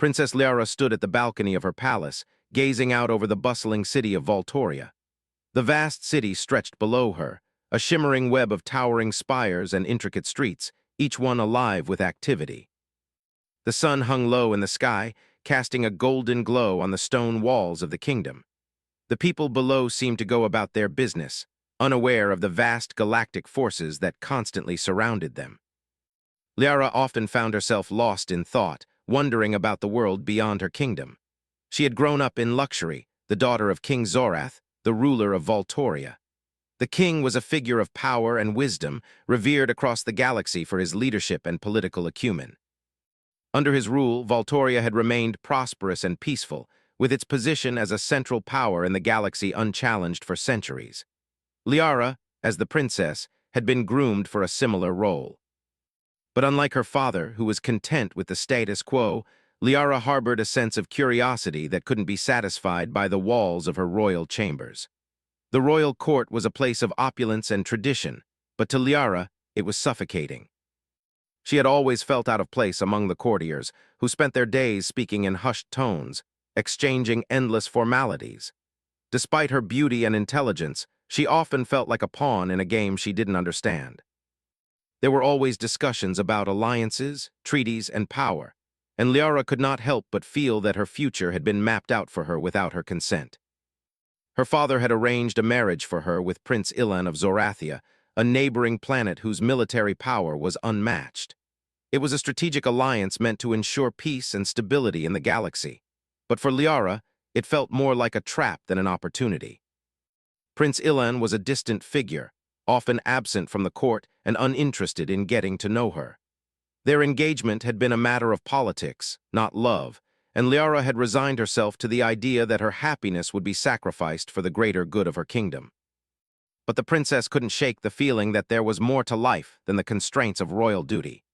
Princess Liara stood at the balcony of her palace, gazing out over the bustling city of Voltoria. The vast city stretched below her, a shimmering web of towering spires and intricate streets, each one alive with activity. The sun hung low in the sky, casting a golden glow on the stone walls of the kingdom. The people below seemed to go about their business, unaware of the vast galactic forces that constantly surrounded them. Liara often found herself lost in thought, wondering about the world beyond her kingdom. She had grown up in luxury, the daughter of King Zorath, the ruler of Voltoria. The king was a figure of power and wisdom, revered across the galaxy for his leadership and political acumen. Under his rule, Voltoria had remained prosperous and peaceful, with its position as a central power in the galaxy unchallenged for centuries. Liara, as the princess, had been groomed for a similar role. But unlike her father, who was content with the status quo, Liara harbored a sense of curiosity that couldn't be satisfied by the walls of her royal chambers. The royal court was a place of opulence and tradition, but to Liara, it was suffocating. She had always felt out of place among the courtiers, who spent their days speaking in hushed tones, exchanging endless formalities. Despite her beauty and intelligence, she often felt like a pawn in a game she didn't understand. There were always discussions about alliances, treaties, and power, and Liara could not help but feel that her future had been mapped out for her without her consent. Her father had arranged a marriage for her with Prince Ilan of Zorathia, a neighboring planet whose military power was unmatched. It was a strategic alliance meant to ensure peace and stability in the galaxy, but for Liara, it felt more like a trap than an opportunity. Prince Ilan was a distant figure, often absent from the court and uninterested in getting to know her. Their engagement had been a matter of politics, not love, and Liara had resigned herself to the idea that her happiness would be sacrificed for the greater good of her kingdom. But the princess couldn't shake the feeling that there was more to life than the constraints of royal duty.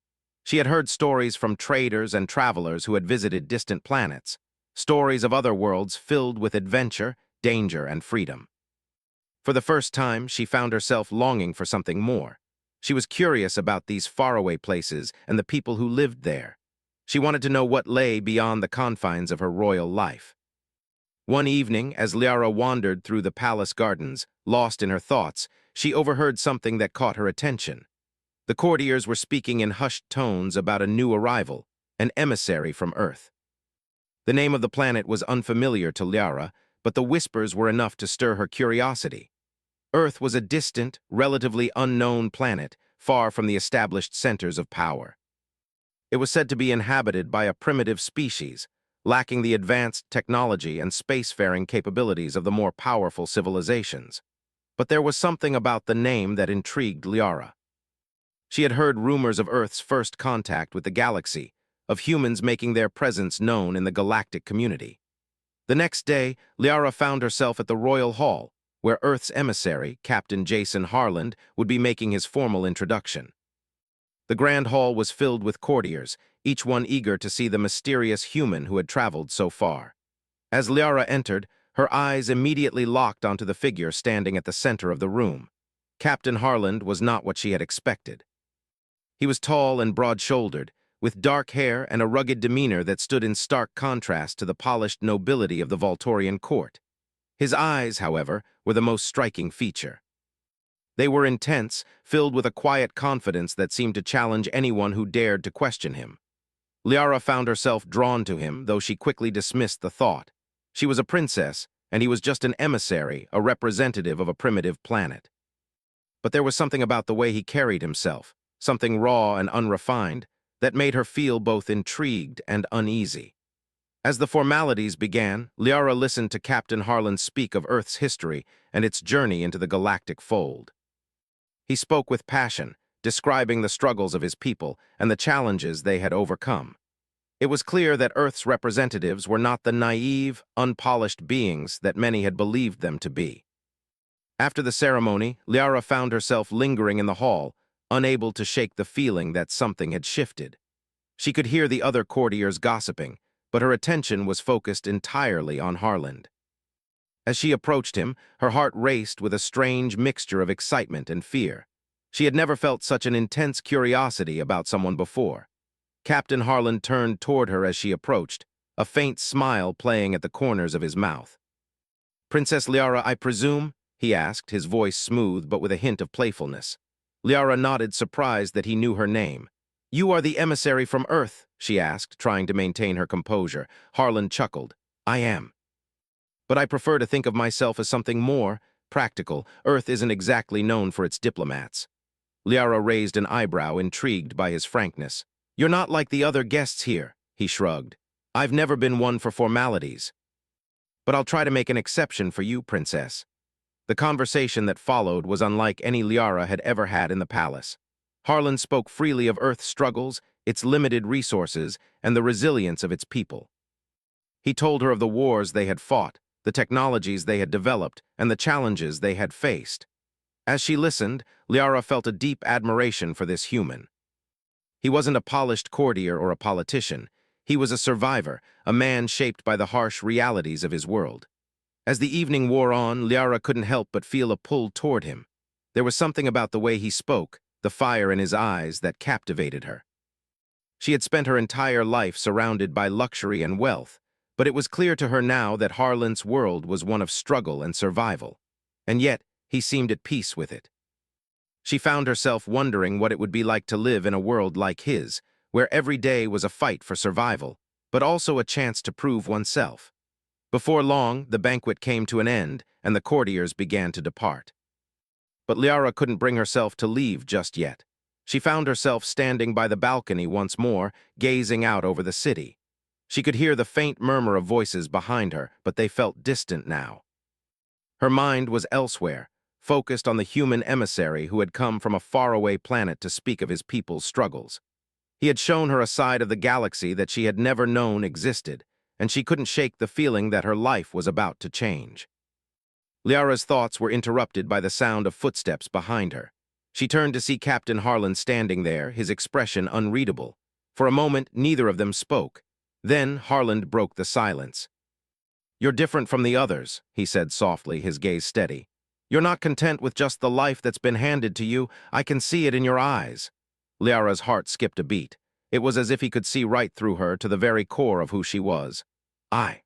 She had heard stories from traders and travelers who had visited distant planets, stories of other worlds filled with adventure, danger, and freedom. For the first time, she found herself longing for something more. She was curious about these faraway places and the people who lived there. She wanted to know what lay beyond the confines of her royal life. One evening, as Liara wandered through the palace gardens, lost in her thoughts, she overheard something that caught her attention. The courtiers were speaking in hushed tones about a new arrival, an emissary from Earth. The name of the planet was unfamiliar to Liara, but the whispers were enough to stir her curiosity. Earth was a distant, relatively unknown planet, far from the established centers of power. It was said to be inhabited by a primitive species, lacking the advanced technology and spacefaring capabilities of the more powerful civilizations. But there was something about the name that intrigued Liara. She had heard rumors of Earth's first contact with the galaxy, of humans making their presence known in the galactic community. The next day, Liara found herself at the Royal Hall, where Earth's emissary, Captain Jason Harland, would be making his formal introduction. The Grand Hall was filled with courtiers, each one eager to see the mysterious human who had traveled so far. As Liara entered, her eyes immediately locked onto the figure standing at the center of the room. Captain Harland was not what she had expected. He was tall and broad-shouldered, with dark hair and a rugged demeanor that stood in stark contrast to the polished nobility of the Voltorian court. His eyes, however, were the most striking feature. They were intense, filled with a quiet confidence that seemed to challenge anyone who dared to question him. Liara found herself drawn to him, though she quickly dismissed the thought. She was a princess, and he was just an emissary, a representative of a primitive planet. But there was something about the way he carried himself, something raw and unrefined, that made her feel both intrigued and uneasy. As the formalities began, Liara listened to Captain Harland speak of Earth's history and its journey into the galactic fold. He spoke with passion, describing the struggles of his people and the challenges they had overcome. It was clear that Earth's representatives were not the naive, unpolished beings that many had believed them to be. After the ceremony, Liara found herself lingering in the hall, unable to shake the feeling that something had shifted. She could hear the other courtiers gossiping, but her attention was focused entirely on Harland. As she approached him, her heart raced with a strange mixture of excitement and fear. She had never felt such an intense curiosity about someone before. Captain Harland turned toward her as she approached, a faint smile playing at the corners of his mouth. "Princess Liara, I presume?" he asked, his voice smooth but with a hint of playfulness. Liara nodded, surprised that he knew her name. "You are the emissary from Earth?" she asked, trying to maintain her composure. Harlan chuckled. "I am. But I prefer to think of myself as something more practical. Earth isn't exactly known for its diplomats." Liara raised an eyebrow, intrigued by his frankness. "You're not like the other guests here," he shrugged. "I've never been one for formalities. But I'll try to make an exception for you, Princess." The conversation that followed was unlike any Liara had ever had in the palace. Harlan spoke freely of Earth's struggles, its limited resources, and the resilience of its people. He told her of the wars they had fought, the technologies they had developed, and the challenges they had faced. As she listened, Liara felt a deep admiration for this human. He wasn't a polished courtier or a politician. He was a survivor, a man shaped by the harsh realities of his world. As the evening wore on, Liara couldn't help but feel a pull toward him. There was something about the way he spoke, the fire in his eyes, that captivated her. She had spent her entire life surrounded by luxury and wealth, but it was clear to her now that Harlan's world was one of struggle and survival. And yet, he seemed at peace with it. She found herself wondering what it would be like to live in a world like his, where every day was a fight for survival, but also a chance to prove oneself. Before long, the banquet came to an end, and the courtiers began to depart. But Liara couldn't bring herself to leave just yet. She found herself standing by the balcony once more, gazing out over the city. She could hear the faint murmur of voices behind her, but they felt distant now. Her mind was elsewhere, focused on the human emissary who had come from a faraway planet to speak of his people's struggles. He had shown her a side of the galaxy that she had never known existed, and she couldn't shake the feeling that her life was about to change. Liara's thoughts were interrupted by the sound of footsteps behind her. She turned to see Captain Harlan standing there, his expression unreadable. For a moment, neither of them spoke. Then Harlan broke the silence. "You're different from the others," he said softly, his gaze steady. "You're not content with just the life that's been handed to you. I can see it in your eyes." Liara's heart skipped a beat. It was as if he could see right through her to the very core of who she was. I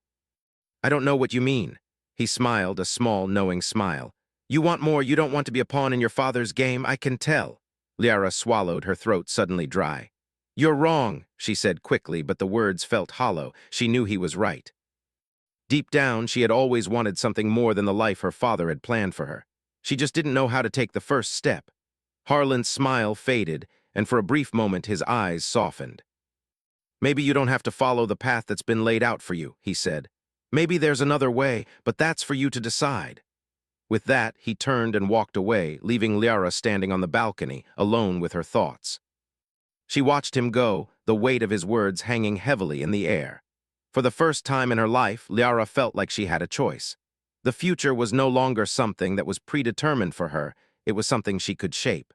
don't know what you mean." He smiled, a small, knowing smile. "You want more, you don't want to be a pawn in your father's game, I can tell." Liara swallowed, her throat suddenly dry. "You're wrong," she said quickly, but the words felt hollow. She knew he was right. Deep down, she had always wanted something more than the life her father had planned for her. She just didn't know how to take the first step. Harlan's smile faded, and for a brief moment his eyes softened. "Maybe you don't have to follow the path that's been laid out for you," he said. "Maybe there's another way, but that's for you to decide." With that, he turned and walked away, leaving Liara standing on the balcony, alone with her thoughts. She watched him go, the weight of his words hanging heavily in the air. For the first time in her life, Liara felt like she had a choice. The future was no longer something that was predetermined for her, it was something she could shape.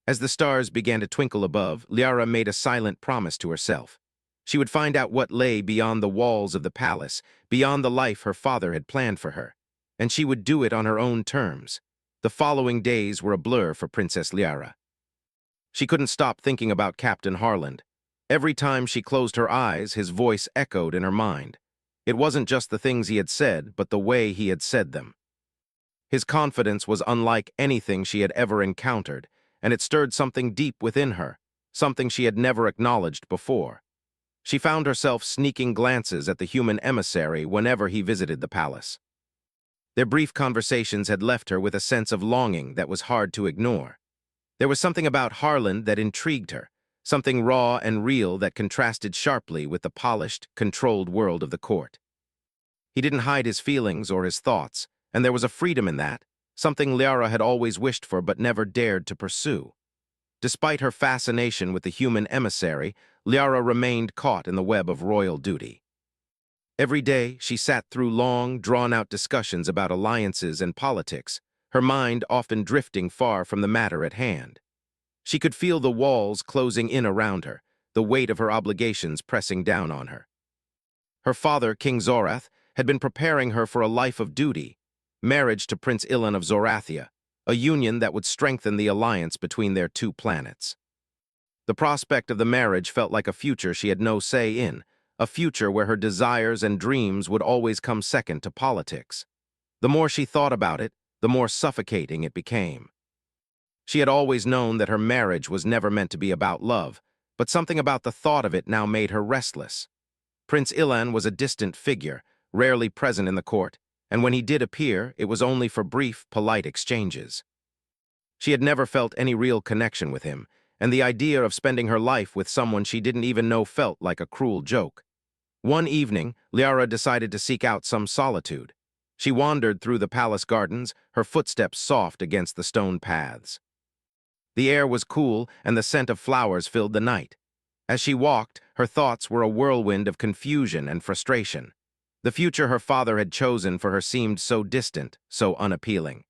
As the stars began to twinkle above, Liara made a silent promise to herself. She would find out what lay beyond the walls of the palace, beyond the life her father had planned for her. And she would do it on her own terms. The following days were a blur for Princess Liara. She couldn't stop thinking about Captain Harlan. Every time she closed her eyes, his voice echoed in her mind. It wasn't just the things he had said, but the way he had said them. His confidence was unlike anything she had ever encountered, and it stirred something deep within her, something she had never acknowledged before. She found herself sneaking glances at the human emissary whenever he visited the palace. Their brief conversations had left her with a sense of longing that was hard to ignore. There was something about Harlan that intrigued her, something raw and real that contrasted sharply with the polished, controlled world of the court. He didn't hide his feelings or his thoughts, and there was a freedom in that, something Liara had always wished for but never dared to pursue. Despite her fascination with the human emissary, Liara remained caught in the web of royal duty. Every day, she sat through long, drawn-out discussions about alliances and politics, her mind often drifting far from the matter at hand. She could feel the walls closing in around her, the weight of her obligations pressing down on her. Her father, King Zorath, had been preparing her for a life of duty, marriage to Prince Ilan of Zorathia, a union that would strengthen the alliance between their two planets. The prospect of the marriage felt like a future she had no say in, a future where her desires and dreams would always come second to politics. The more she thought about it, the more suffocating it became. She had always known that her marriage was never meant to be about love, but something about the thought of it now made her restless. Prince Ilan was a distant figure, rarely present in the court, and when he did appear, it was only for brief, polite exchanges. She had never felt any real connection with him, and the idea of spending her life with someone she didn't even know felt like a cruel joke. One evening, Liara decided to seek out some solitude. She wandered through the palace gardens, her footsteps soft against the stone paths. The air was cool, and the scent of flowers filled the night. As she walked, her thoughts were a whirlwind of confusion and frustration. The future her father had chosen for her seemed so distant, so unappealing.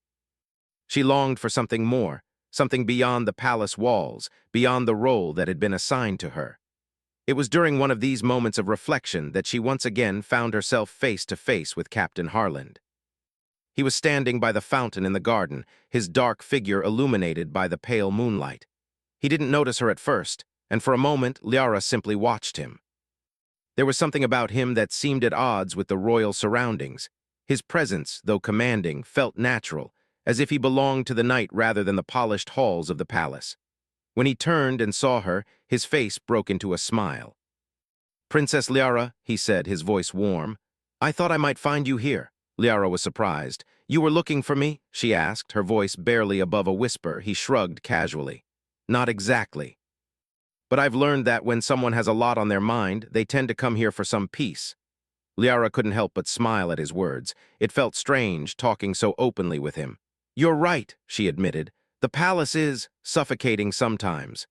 She longed for something more, something beyond the palace walls, beyond the role that had been assigned to her. It was during one of these moments of reflection that she once again found herself face to face with Captain Harland. He was standing by the fountain in the garden, his dark figure illuminated by the pale moonlight. He didn't notice her at first, and for a moment Liara simply watched him. There was something about him that seemed at odds with the royal surroundings. His presence, though commanding, felt natural, as if he belonged to the night rather than the polished halls of the palace. When he turned and saw her, his face broke into a smile. "Princess Liara," he said, his voice warm, "I thought I might find you here." Liara was surprised. "You were looking for me?" she asked, her voice barely above a whisper. He shrugged casually. "Not exactly. But I've learned that when someone has a lot on their mind, they tend to come here for some peace." Liara couldn't help but smile at his words. It felt strange, talking so openly with him. "You're right," she admitted. "The palace is suffocating sometimes.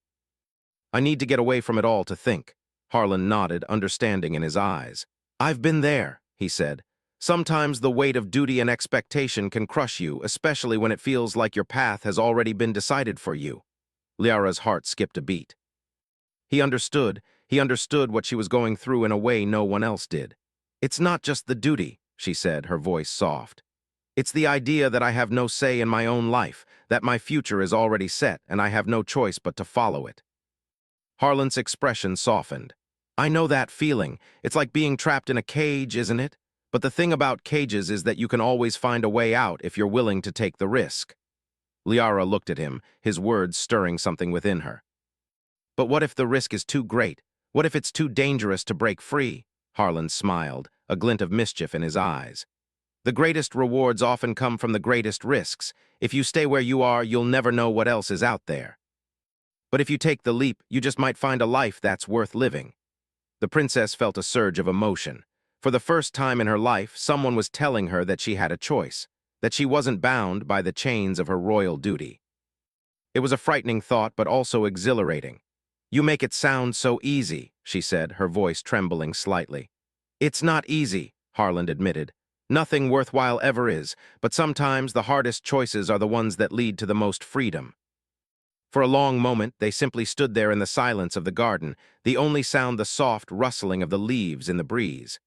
I need to get away from it all to think." Harlan nodded, understanding in his eyes. "I've been there," he said. "Sometimes the weight of duty and expectation can crush you, especially when it feels like your path has already been decided for you." Liara's heart skipped a beat. He understood what she was going through in a way no one else did. "It's not just the duty," she said, her voice soft. "It's the idea that I have no say in my own life, that my future is already set and I have no choice but to follow it." Harlan's expression softened. "I know that feeling. It's like being trapped in a cage, isn't it? But the thing about cages is that you can always find a way out if you're willing to take the risk." Liara looked at him, his words stirring something within her. "But what if the risk is too great? What if it's too dangerous to break free?" Harlan smiled, a glint of mischief in his eyes. "The greatest rewards often come from the greatest risks. If you stay where you are, you'll never know what else is out there. But if you take the leap, you just might find a life that's worth living." The princess felt a surge of emotion. For the first time in her life, someone was telling her that she had a choice, that she wasn't bound by the chains of her royal duty. It was a frightening thought, but also exhilarating. "You make it sound so easy," she said, her voice trembling slightly. "It's not easy," Harlan admitted. "Nothing worthwhile ever is, but sometimes the hardest choices are the ones that lead to the most freedom." For a long moment, they simply stood there in the silence of the garden, the only sound the soft rustling of the leaves in the breeze.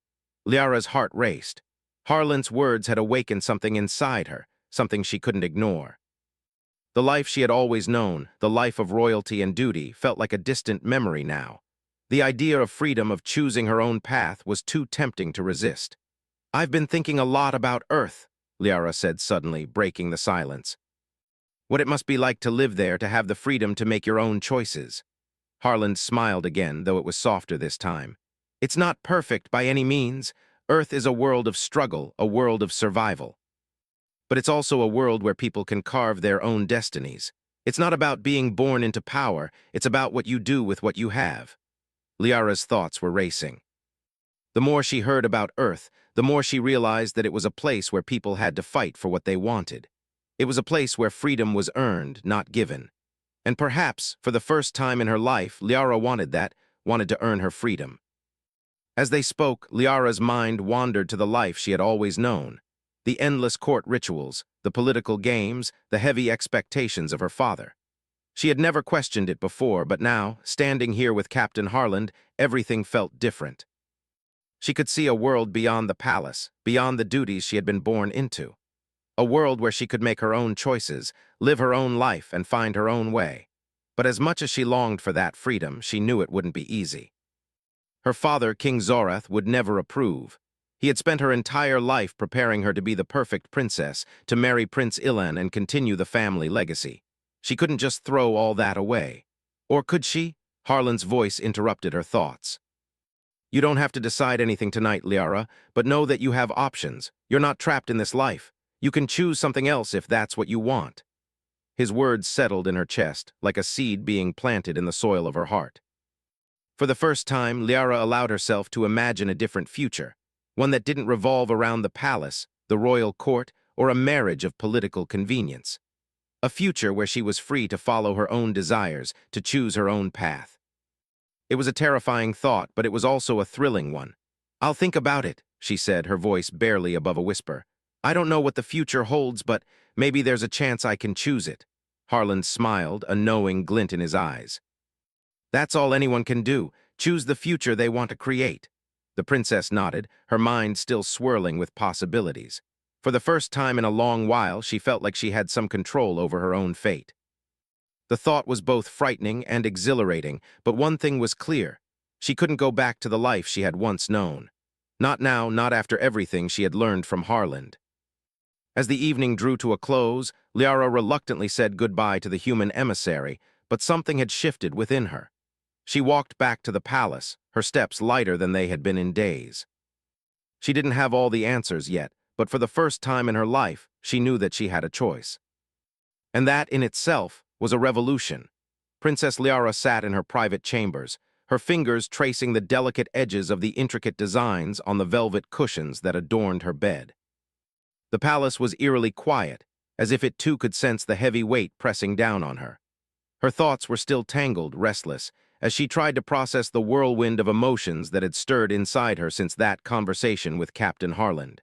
Liara's heart raced. Harlan's words had awakened something inside her, something she couldn't ignore. The life she had always known, the life of royalty and duty, felt like a distant memory now. The idea of freedom, of choosing her own path, was too tempting to resist. "I've been thinking a lot about Earth," Liara said suddenly, breaking the silence. "What it must be like to live there, to have the freedom to make your own choices." Harlan smiled again, though it was softer this time. "It's not perfect by any means. Earth is a world of struggle, a world of survival. But it's also a world where people can carve their own destinies. It's not about being born into power, it's about what you do with what you have." Liara's thoughts were racing. The more she heard about Earth, the more she realized that it was a place where people had to fight for what they wanted. It was a place where freedom was earned, not given. And perhaps, for the first time in her life, Liara wanted that, wanted to earn her freedom. As they spoke, Liara's mind wandered to the life she had always known. The endless court rituals, the political games, the heavy expectations of her father. She had never questioned it before, but now, standing here with Captain Harland, everything felt different. She could see a world beyond the palace, beyond the duties she had been born into. A world where she could make her own choices, live her own life, and find her own way. But as much as she longed for that freedom, she knew it wouldn't be easy. Her father, King Zorath, would never approve. He had spent her entire life preparing her to be the perfect princess, to marry Prince Ilan and continue the family legacy. She couldn't just throw all that away. Or could she? Harlan's voice interrupted her thoughts. You don't have to decide anything tonight, Liara, but know that you have options. You're not trapped in this life. You can choose something else if that's what you want. His words settled in her chest, like a seed being planted in the soil of her heart. For the first time, Liara allowed herself to imagine a different future, one that didn't revolve around the palace, the royal court, or a marriage of political convenience. A future where she was free to follow her own desires, to choose her own path. It was a terrifying thought, but it was also a thrilling one. "I'll think about it," she said, her voice barely above a whisper. "I don't know what the future holds, but maybe there's a chance I can choose it." Harlan smiled, a knowing glint in his eyes. "That's all anyone can do, choose the future they want to create." The princess nodded, her mind still swirling with possibilities. For the first time in a long while, she felt like she had some control over her own fate. The thought was both frightening and exhilarating, but one thing was clear. She couldn't go back to the life she had once known. Not now, not after everything she had learned from Harlan. As the evening drew to a close, Liara reluctantly said goodbye to the human emissary, but something had shifted within her. She walked back to the palace, her steps lighter than they had been in days. She didn't have all the answers yet, but for the first time in her life, she knew that she had a choice. And that, in itself, was a revolution. Princess Liara sat in her private chambers, her fingers tracing the delicate edges of the intricate designs on the velvet cushions that adorned her bed. The palace was eerily quiet, as if it too could sense the heavy weight pressing down on her. Her thoughts were still tangled, restless, as she tried to process the whirlwind of emotions that had stirred inside her since that conversation with Captain Harlan.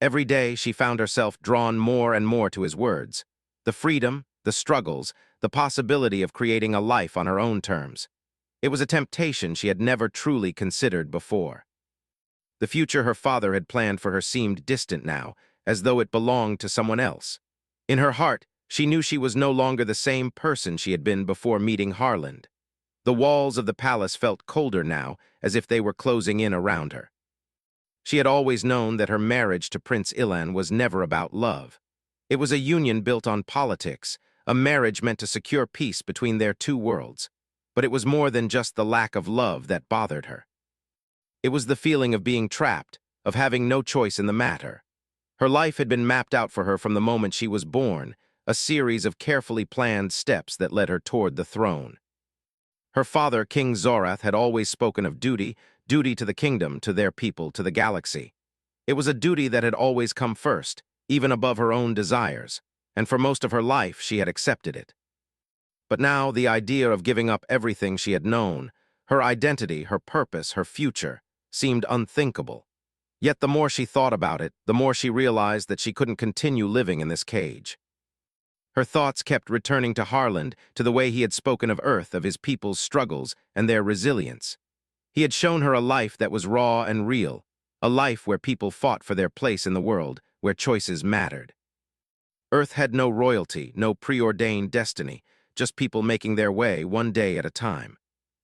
Every day she found herself drawn more and more to his words. The freedom, the struggles, the possibility of creating a life on her own terms. It was a temptation she had never truly considered before. The future her father had planned for her seemed distant now, as though it belonged to someone else. In her heart, she knew she was no longer the same person she had been before meeting Harlan. The walls of the palace felt colder now, as if they were closing in around her. She had always known that her marriage to Prince Ilan was never about love. It was a union built on politics, a marriage meant to secure peace between their two worlds. But it was more than just the lack of love that bothered her. It was the feeling of being trapped, of having no choice in the matter. Her life had been mapped out for her from the moment she was born, a series of carefully planned steps that led her toward the throne. Her father, King Zorath, had always spoken of duty, duty to the kingdom, to their people, to the galaxy. It was a duty that had always come first, even above her own desires, and for most of her life she had accepted it. But now the idea of giving up everything she had known, her identity, her purpose, her future, seemed unthinkable. Yet the more she thought about it, the more she realized that she couldn't continue living in this cage. Her thoughts kept returning to Harlan, to the way he had spoken of Earth, of his people's struggles and their resilience. He had shown her a life that was raw and real, a life where people fought for their place in the world, where choices mattered. Earth had no royalty, no preordained destiny, just people making their way one day at a time.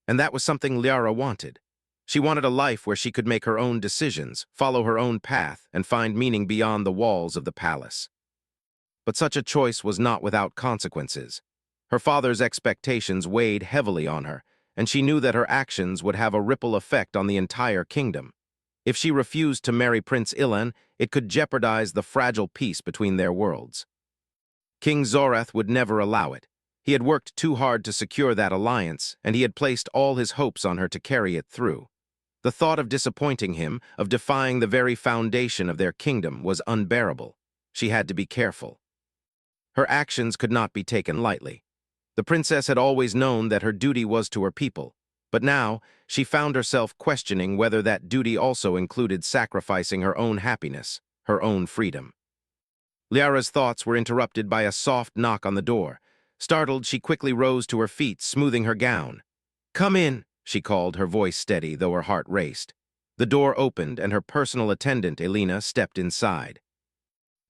And that was something Liara wanted. She wanted a life where she could make her own decisions, follow her own path, and find meaning beyond the walls of the palace. But such a choice was not without consequences. Her father's expectations weighed heavily on her, and she knew that her actions would have a ripple effect on the entire kingdom. If she refused to marry Prince Ilan, it could jeopardize the fragile peace between their worlds. King Zorath would never allow it. He had worked too hard to secure that alliance, and he had placed all his hopes on her to carry it through. The thought of disappointing him, of defying the very foundation of their kingdom, was unbearable. She had to be careful. Her actions could not be taken lightly. The princess had always known that her duty was to her people, but now she found herself questioning whether that duty also included sacrificing her own happiness, her own freedom. Liara's thoughts were interrupted by a soft knock on the door. Startled, she quickly rose to her feet, smoothing her gown. "Come in," she called, her voice steady, though her heart raced. The door opened, and her personal attendant, Elena, stepped inside.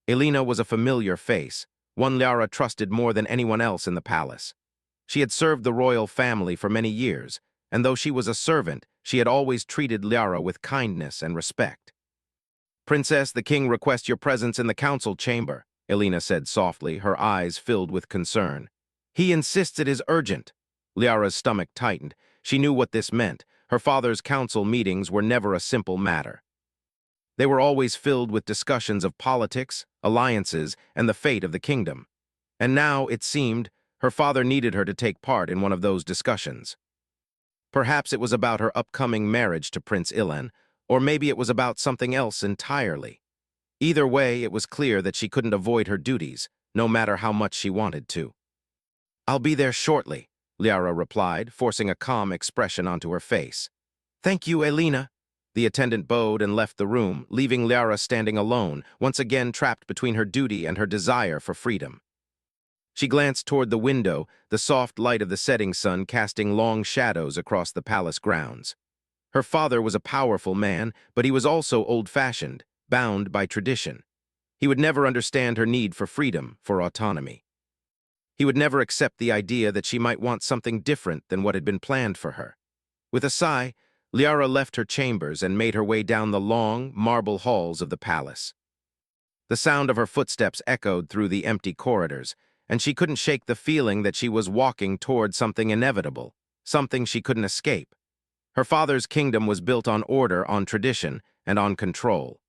Elena was a familiar face, one Liara trusted more than anyone else in the palace. She had served the royal family for many years, and though she was a servant, she had always treated Liara with kindness and respect. "Princess, the king requests your presence in the council chamber," Elena said softly, her eyes filled with concern. "He insists it is urgent." Liara's stomach tightened. She knew what this meant. Her father's council meetings were never a simple matter. They were always filled with discussions of politics, alliances, and the fate of the kingdom. And now, it seemed, her father needed her to take part in one of those discussions. Perhaps it was about her upcoming marriage to Prince Ilan, or maybe it was about something else entirely. Either way, it was clear that she couldn't avoid her duties, no matter how much she wanted to. "I'll be there shortly," Liara replied, forcing a calm expression onto her face. "Thank you, Elena." The attendant bowed and left the room, leaving Liara standing alone, once again trapped between her duty and her desire for freedom. She glanced toward the window, the soft light of the setting sun casting long shadows across the palace grounds. Her father was a powerful man, but he was also old-fashioned, bound by tradition. He would never understand her need for freedom, for autonomy. He would never accept the idea that she might want something different than what had been planned for her. With a sigh, Liara left her chambers and made her way down the long, marble halls of the palace. The sound of her footsteps echoed through the empty corridors, and she couldn't shake the feeling that she was walking toward something inevitable, something she couldn't escape. Her father's kingdom was built on order, on tradition, and on control.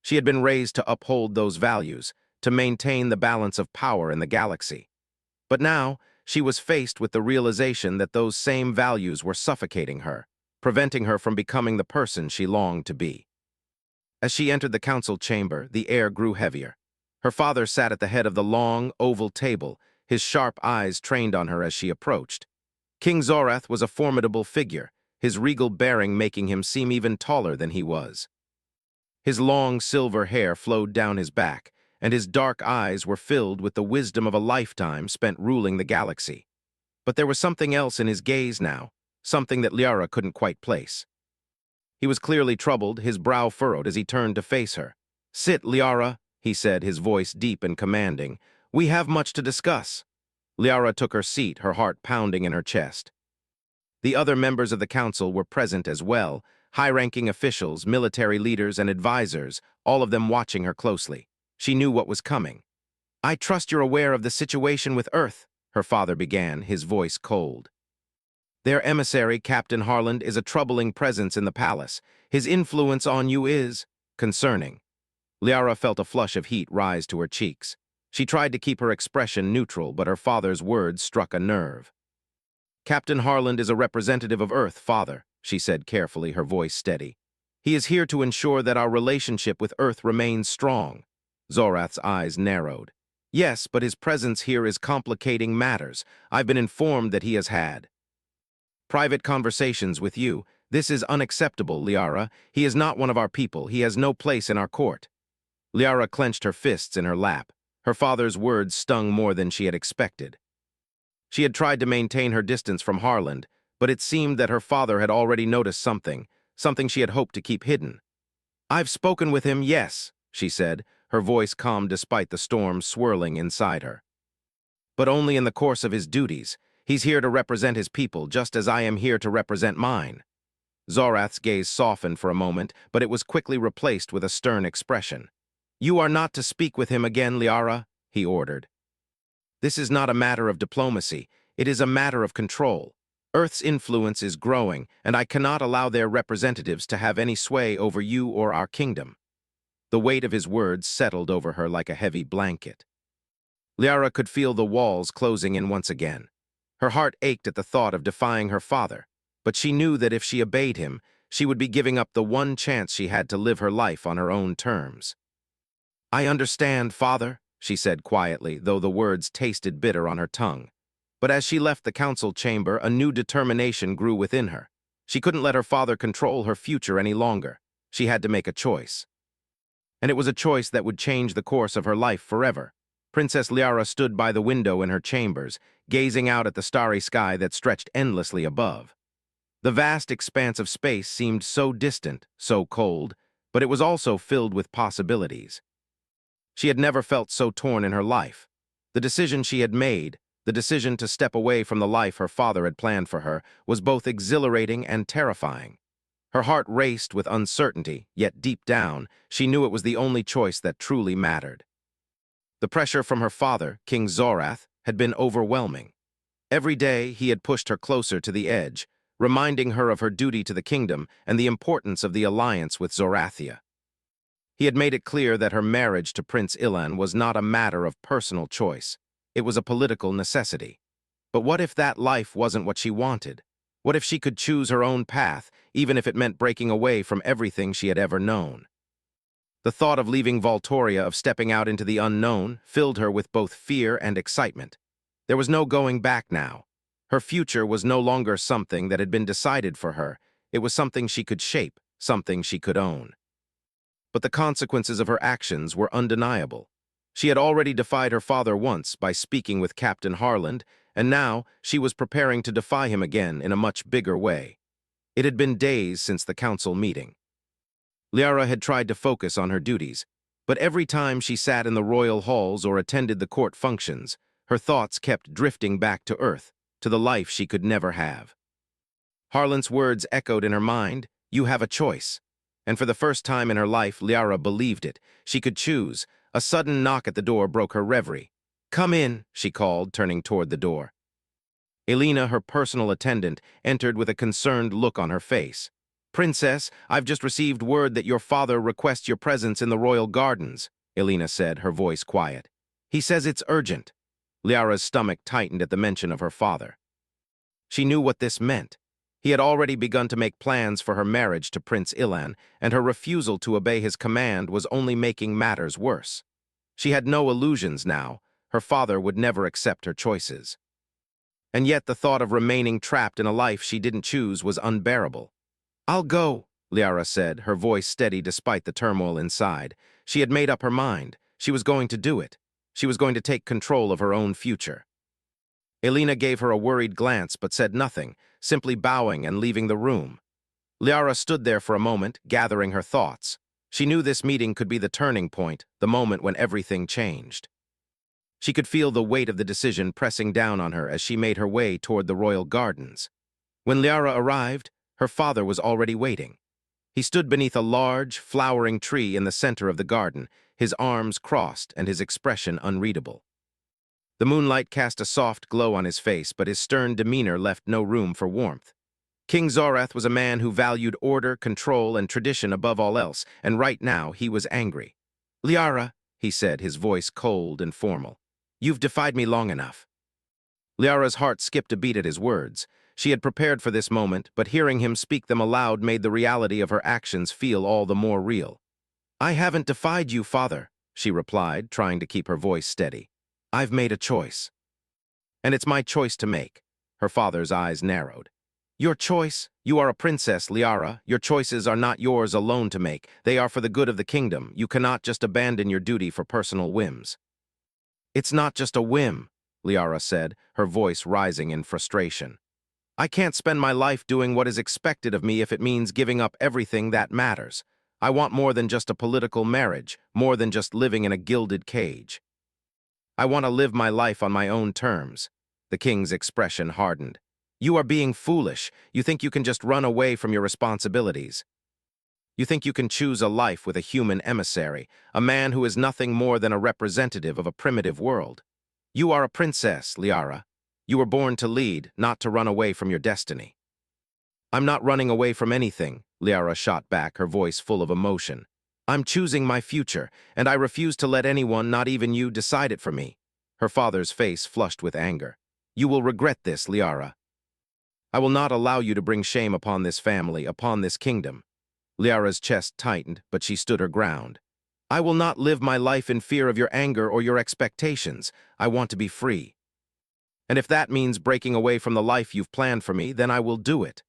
She had been raised to uphold those values, to maintain the balance of power in the galaxy. But now, she was faced with the realization that those same values were suffocating her, preventing her from becoming the person she longed to be. As she entered the council chamber, the air grew heavier. Her father sat at the head of the long, oval table, his sharp eyes trained on her as she approached. King Zorath was a formidable figure, his regal bearing making him seem even taller than he was. His long silver hair flowed down his back, and his dark eyes were filled with the wisdom of a lifetime spent ruling the galaxy. But there was something else in his gaze now, something that Liara couldn't quite place. He was clearly troubled, his brow furrowed as he turned to face her. "Sit, Liara," he said, his voice deep and commanding. "We have much to discuss." Liara took her seat, her heart pounding in her chest. The other members of the council were present as well, high-ranking officials, military leaders, and advisors, all of them watching her closely. She knew what was coming. "I trust you're aware of the situation with Earth," her father began, his voice cold. "Their emissary, Captain Harland, is a troubling presence in the palace. His influence on you is concerning." Liara felt a flush of heat rise to her cheeks. She tried to keep her expression neutral, but her father's words struck a nerve. "Captain Harland is a representative of Earth, father," she said carefully, her voice steady. "He is here to ensure that our relationship with Earth remains strong." Zorath's eyes narrowed. "Yes, but his presence here is complicating matters. I've been informed that he has had private conversations with you. This is unacceptable, Liara. He is not one of our people. He has no place in our court." Liara clenched her fists in her lap. Her father's words stung more than she had expected. She had tried to maintain her distance from Harland, but it seemed that her father had already noticed something she had hoped to keep hidden. "I've spoken with him, yes," she said, her voice calm despite the storm swirling inside her. "But only in the course of his duties. He's here to represent his people, just as I am here to represent mine." Zorath's gaze softened for a moment, but it was quickly replaced with a stern expression. "You are not to speak with him again, Liara," he ordered. "This is not a matter of diplomacy. It is a matter of control. Earth's influence is growing, and I cannot allow their representatives to have any sway over you or our kingdom." The weight of his words settled over her like a heavy blanket. Liara could feel the walls closing in once again. Her heart ached at the thought of defying her father, but she knew that if she obeyed him, she would be giving up the one chance she had to live her life on her own terms. "I understand, father," she said quietly, though the words tasted bitter on her tongue. But as she left the council chamber, a new determination grew within her. She couldn't let her father control her future any longer. She had to make a choice. And it was a choice that would change the course of her life forever. Princess Liara stood by the window in her chambers, gazing out at the starry sky that stretched endlessly above. The vast expanse of space seemed so distant, so cold, but it was also filled with possibilities. She had never felt so torn in her life. The decision she had made, The decision to step away from the life her father had planned for her was both exhilarating and terrifying. Her heart raced with uncertainty, yet deep down, she knew it was the only choice that truly mattered. The pressure from her father, King Zorath, had been overwhelming. Every day he had pushed her closer to the edge, reminding her of her duty to the kingdom and the importance of the alliance with Zorathia. He had made it clear that her marriage to Prince Ilan was not a matter of personal choice. It was a political necessity. But what if that life wasn't what she wanted? What if she could choose her own path, even if it meant breaking away from everything she had ever known? The thought of leaving Voltoria, of stepping out into the unknown, filled her with both fear and excitement. There was no going back now. Her future was no longer something that had been decided for her. It was something she could shape, something she could own. But the consequences of her actions were undeniable. She had already defied her father once by speaking with Captain Harland, and now she was preparing to defy him again in a much bigger way. It had been days since the council meeting. Liara had tried to focus on her duties, but every time she sat in the royal halls or attended the court functions, her thoughts kept drifting back to Earth, to the life she could never have. Harland's words echoed in her mind, "You have a choice." And for the first time in her life, Liara believed it. She could choose. A sudden knock at the door broke her reverie. "Come in," she called, turning toward the door. Elena, her personal attendant, entered with a concerned look on her face. "Princess, I've just received word that your father requests your presence in the royal gardens," Elena said, her voice quiet. "He says it's urgent." Liara's stomach tightened at the mention of her father. She knew what this meant. He had already begun to make plans for her marriage to Prince Ilan, and her refusal to obey his command was only making matters worse. She had no illusions now. Her father would never accept her choices. And yet the thought of remaining trapped in a life she didn't choose was unbearable. "I'll go," Liara said, her voice steady despite the turmoil inside. She had made up her mind. She was going to do it. She was going to take control of her own future. Elena gave her a worried glance but said nothing, simply bowing and leaving the room. Liara stood there for a moment, gathering her thoughts. She knew this meeting could be the turning point, the moment when everything changed. She could feel the weight of the decision pressing down on her as she made her way toward the royal gardens. When Liara arrived, her father was already waiting. He stood beneath a large, flowering tree in the center of the garden, his arms crossed and his expression unreadable. The moonlight cast a soft glow on his face, but his stern demeanor left no room for warmth. King Zorath was a man who valued order, control, and tradition above all else, and right now he was angry. "Liara," he said, his voice cold and formal, "you've defied me long enough." Liara's heart skipped a beat at his words. She had prepared for this moment, but hearing him speak them aloud made the reality of her actions feel all the more real. "I haven't defied you, father," she replied, trying to keep her voice steady. "I've made a choice. And it's my choice to make." Her father's eyes narrowed. "Your choice? You are a princess, Liara. Your choices are not yours alone to make. They are for the good of the kingdom. You cannot just abandon your duty for personal whims." "It's not just a whim," Liara said, her voice rising in frustration. "I can't spend my life doing what is expected of me if it means giving up everything that matters. I want more than just a political marriage, more than just living in a gilded cage. I want to live my life on my own terms." The king's expression hardened. "You are being foolish. You think you can just run away from your responsibilities. You think you can choose a life with a human emissary, a man who is nothing more than a representative of a primitive world. You are a princess, Liara. You were born to lead, not to run away from your destiny." "I'm not running away from anything," Liara shot back, her voice full of emotion. "I'm choosing my future, and I refuse to let anyone, not even you, decide it for me." Her father's face flushed with anger. "You will regret this, Liara. I will not allow you to bring shame upon this family, upon this kingdom." Liara's chest tightened, but she stood her ground. "I will not live my life in fear of your anger or your expectations. I want to be free. And if that means breaking away from the life you've planned for me, then I will do it."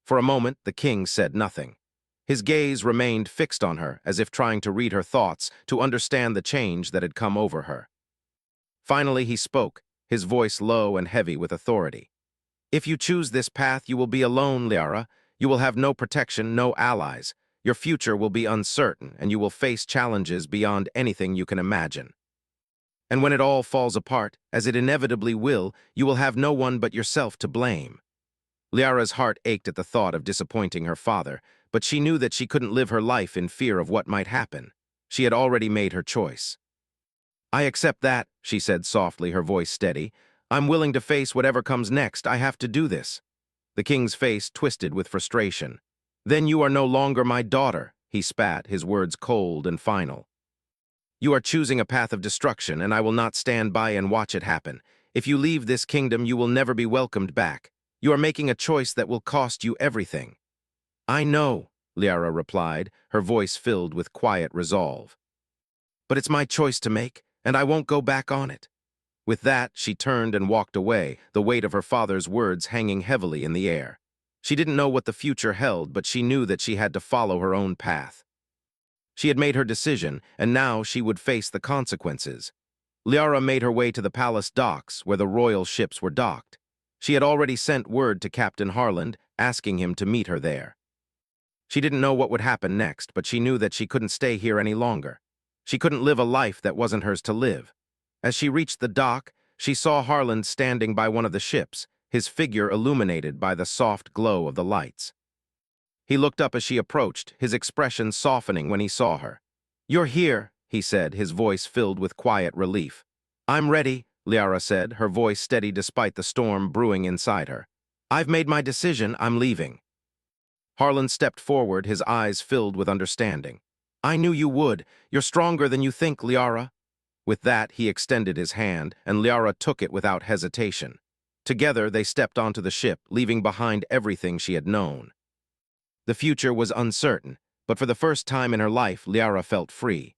For a moment, the king said nothing. His gaze remained fixed on her, as if trying to read her thoughts, to understand the change that had come over her. Finally, he spoke, his voice low and heavy with authority. "If you choose this path, you will be alone, Liara. You will have no protection, no allies. Your future will be uncertain, and you will face challenges beyond anything you can imagine." And when it all falls apart, as it inevitably will, you will have no one but yourself to blame. Liara's heart ached at the thought of disappointing her father, but she knew that she couldn't live her life in fear of what might happen. She had already made her choice. I accept that, she said softly, her voice steady. I'm willing to face whatever comes next. I have to do this. The king's face twisted with frustration. Then you are no longer my daughter, he spat, his words cold and final. You are choosing a path of destruction, and I will not stand by and watch it happen. If you leave this kingdom, you will never be welcomed back. You are making a choice that will cost you everything. I know, Liara replied, her voice filled with quiet resolve. But it's my choice to make, and I won't go back on it. With that, she turned and walked away, the weight of her father's words hanging heavily in the air. She didn't know what the future held, but she knew that she had to follow her own path. She had made her decision, and now she would face the consequences. Liara made her way to the palace docks, where the royal ships were docked. She had already sent word to Captain Harland, asking him to meet her there. She didn't know what would happen next, but she knew that she couldn't stay here any longer. She couldn't live a life that wasn't hers to live. As she reached the dock, she saw Harland standing by one of the ships, his figure illuminated by the soft glow of the lights. He looked up as she approached, his expression softening when he saw her. "You're here," he said, his voice filled with quiet relief. "I'm ready," Liara said, her voice steady despite the storm brewing inside her. "I've made my decision. I'm leaving." Harland stepped forward, his eyes filled with understanding. "I knew you would. You're stronger than you think, Liara." With that, he extended his hand, and Liara took it without hesitation. Together, they stepped onto the ship, leaving behind everything she had known. The future was uncertain, but for the first time in her life, Liara felt free.